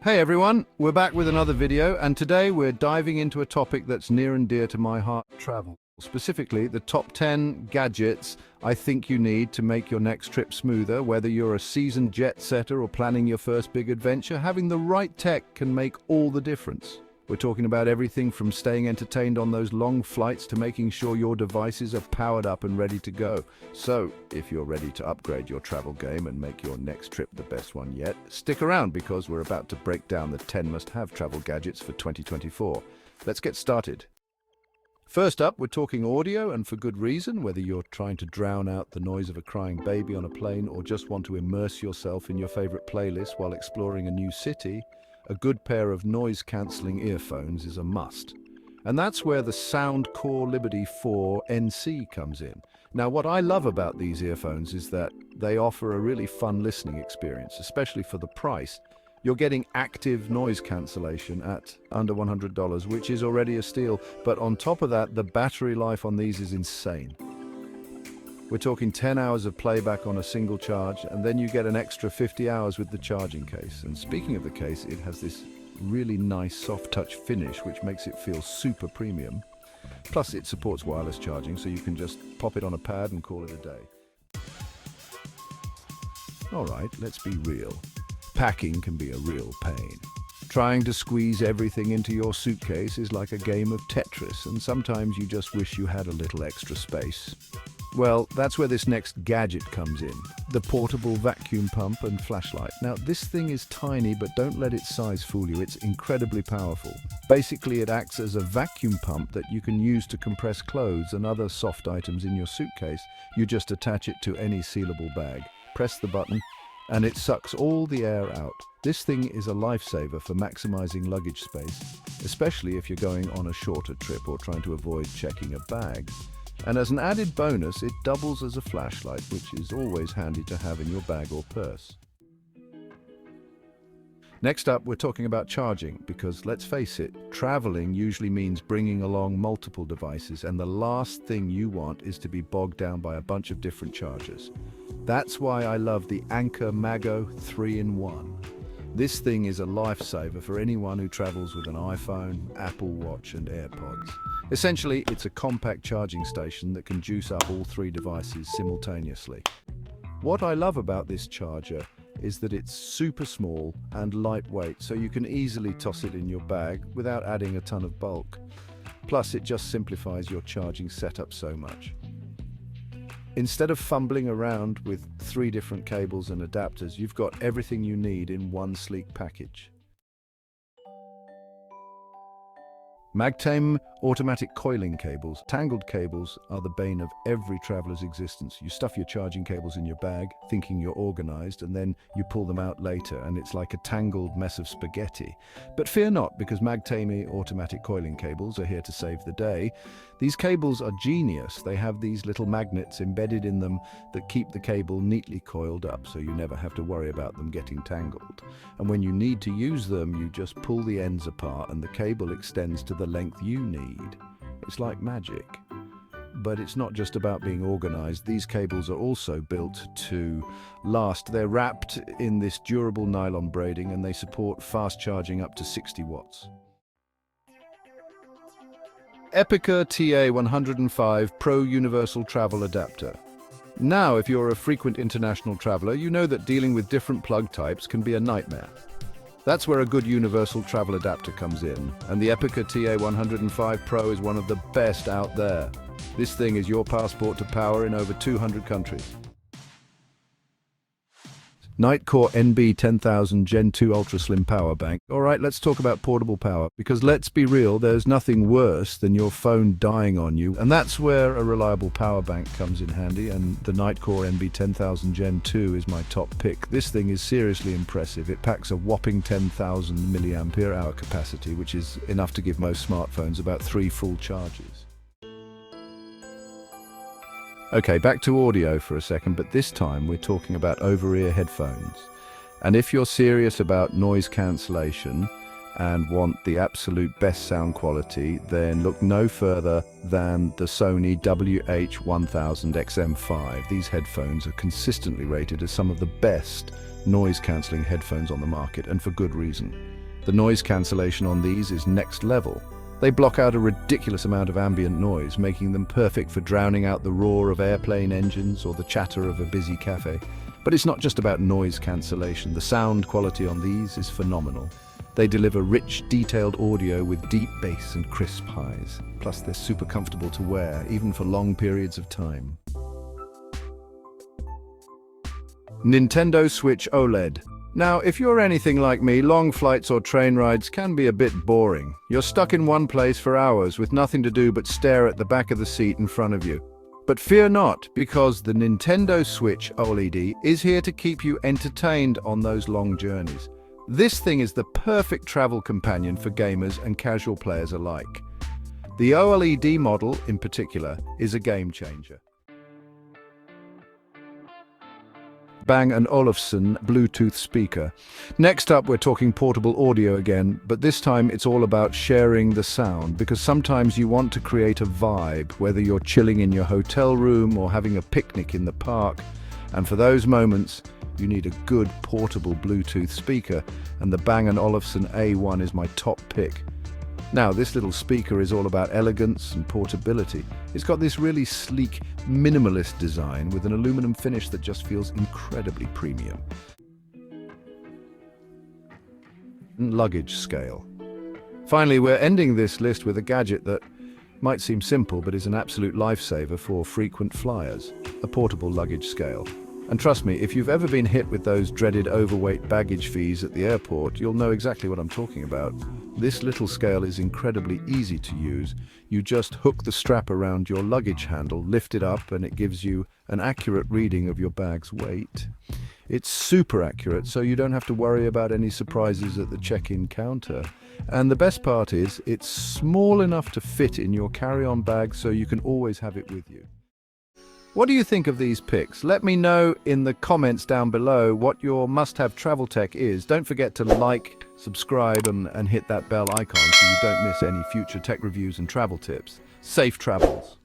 Hey everyone, we're back with another video, and today we're diving into a topic that's near and dear to my heart: travel. Specifically, the top 10 gadgets I think you need to make your next trip smoother. Whether you're a seasoned jet setter or planning your first big adventure, having the right tech can make all the difference. We're talking about everything from staying entertained on those long flights to making sure your devices are powered up and ready to go. So, if you're ready to upgrade your travel game and make your next trip the best one yet, stick around because we're about to break down the 10 must-have travel gadgets for 2024. Let's get started. First up, we're talking audio, and for good reason. Whether you're trying to drown out the noise of a crying baby on a plane or just want to immerse yourself in your favorite playlist while exploring a new city, a good pair of noise-cancelling earphones is a must. And that's where the Soundcore Liberty 4 NC comes in. Now, what I love about these earphones is that they offer a really fun listening experience, especially for the price. You're getting active noise cancellation at under $100, which is already a steal. But on top of that, the battery life on these is insane. We're talking 10 hours of playback on a single charge, and then you get an extra 50 hours with the charging case. And speaking of the case, it has this really nice soft touch finish, which makes it feel super premium. Plus, it supports wireless charging, so you can just pop it on a pad and call it a day. All right, let's be real. Packing can be a real pain. Trying to squeeze everything into your suitcase is like a game of Tetris, and sometimes you just wish you had a little extra space. Well, that's where this next gadget comes in, the portable vacuum pump and flashlight. Now, this thing is tiny, but don't let its size fool you. It's incredibly powerful. Basically, it acts as a vacuum pump that you can use to compress clothes and other soft items in your suitcase. You just attach it to any sealable bag, press the button, and it sucks all the air out. This thing is a lifesaver for maximizing luggage space, especially if you're going on a shorter trip or trying to avoid checking a bag. And as an added bonus, it doubles as a flashlight, which is always handy to have in your bag or purse. Next up, we're talking about charging, because let's face it, traveling usually means bringing along multiple devices, and the last thing you want is to be bogged down by a bunch of different chargers. That's why I love the Anker Mago 3-in-1. This thing is a lifesaver for anyone who travels with an iPhone, Apple Watch, and AirPods. Essentially, it's a compact charging station that can juice up all three devices simultaneously. What I love about this charger is that it's super small and lightweight, so you can easily toss it in your bag without adding a ton of bulk. Plus, it just simplifies your charging setup so much. Instead of fumbling around with 3 different cables and adapters, you've got everything you need in one sleek package. Magtime automatic coiling cables. Tangled cables are the bane of every traveler's existence. You stuff your charging cables in your bag, thinking you're organized, and then you pull them out later, and it's like a tangled mess of spaghetti. But fear not, because Magtime automatic coiling cables are here to save the day. These cables are genius. They have these little magnets embedded in them that keep the cable neatly coiled up, so you never have to worry about them getting tangled. And when you need to use them, you just pull the ends apart and the cable extends to the length you need. It's like magic. But it's not just about being organized. These cables are also built to last. They're wrapped in this durable nylon braiding, and they support fast charging up to 60 watts. Epica TA105 Pro Universal Travel Adapter. Now, if you're a frequent international traveler, you know that dealing with different plug types can be a nightmare. That's where a good universal travel adapter comes in, and the Epica TA105 Pro is one of the best out there. This thing is your passport to power in over 200 countries. Nitecore NB10000 Gen 2 Ultra Slim Power Bank. Alright, let's talk about portable power, because let's be real, there's nothing worse than your phone dying on you, and that's where a reliable power bank comes in handy, and the Nitecore NB10000 Gen 2 is my top pick. This thing is seriously impressive. It packs a whopping 10,000 milliampere hour capacity, which is enough to give most smartphones about 3 full charges. Okay, back to audio for a second, but this time we're talking about over-ear headphones. And if you're serious about noise cancellation and want the absolute best sound quality, then look no further than the Sony WH-1000XM5. These headphones are consistently rated as some of the best noise-cancelling headphones on the market, and for good reason. The noise cancellation on these is next level. They block out a ridiculous amount of ambient noise, making them perfect for drowning out the roar of airplane engines or the chatter of a busy cafe. But it's not just about noise cancellation. The sound quality on these is phenomenal. They deliver rich, detailed audio with deep bass and crisp highs. Plus, they're super comfortable to wear, even for long periods of time. Nintendo Switch OLED. Now, if you're anything like me, long flights or train rides can be a bit boring. You're stuck in one place for hours with nothing to do but stare at the back of the seat in front of you. But fear not, because the Nintendo Switch OLED is here to keep you entertained on those long journeys. This thing is the perfect travel companion for gamers and casual players alike. The OLED model, in particular, is a game changer. Bang & Olufsen Bluetooth speaker. Next up, we're talking portable audio again, but this time it's all about sharing the sound, because sometimes you want to create a vibe, whether you're chilling in your hotel room or having a picnic in the park. And for those moments, you need a good portable Bluetooth speaker, and the Bang & Olufsen A1 is my top pick. Now, this little speaker is all about elegance and portability. It's got this really sleek, minimalist design with an aluminum finish that just feels incredibly premium. Luggage scale. Finally, we're ending this list with a gadget that might seem simple but is an absolute lifesaver for frequent flyers: a portable luggage scale. And trust me, if you've ever been hit with those dreaded overweight baggage fees at the airport, you'll know exactly what I'm talking about. This little scale is incredibly easy to use. You just hook the strap around your luggage handle, lift it up, and it gives you an accurate reading of your bag's weight. It's super accurate, so you don't have to worry about any surprises at the check-in counter. And the best part is, it's small enough to fit in your carry-on bag, so you can always have it with you. What do you think of these picks? Let me know in the comments down below what your must-have travel tech is. Don't forget to like, subscribe, and hit that bell icon so you don't miss any future tech reviews and travel tips. Safe travels!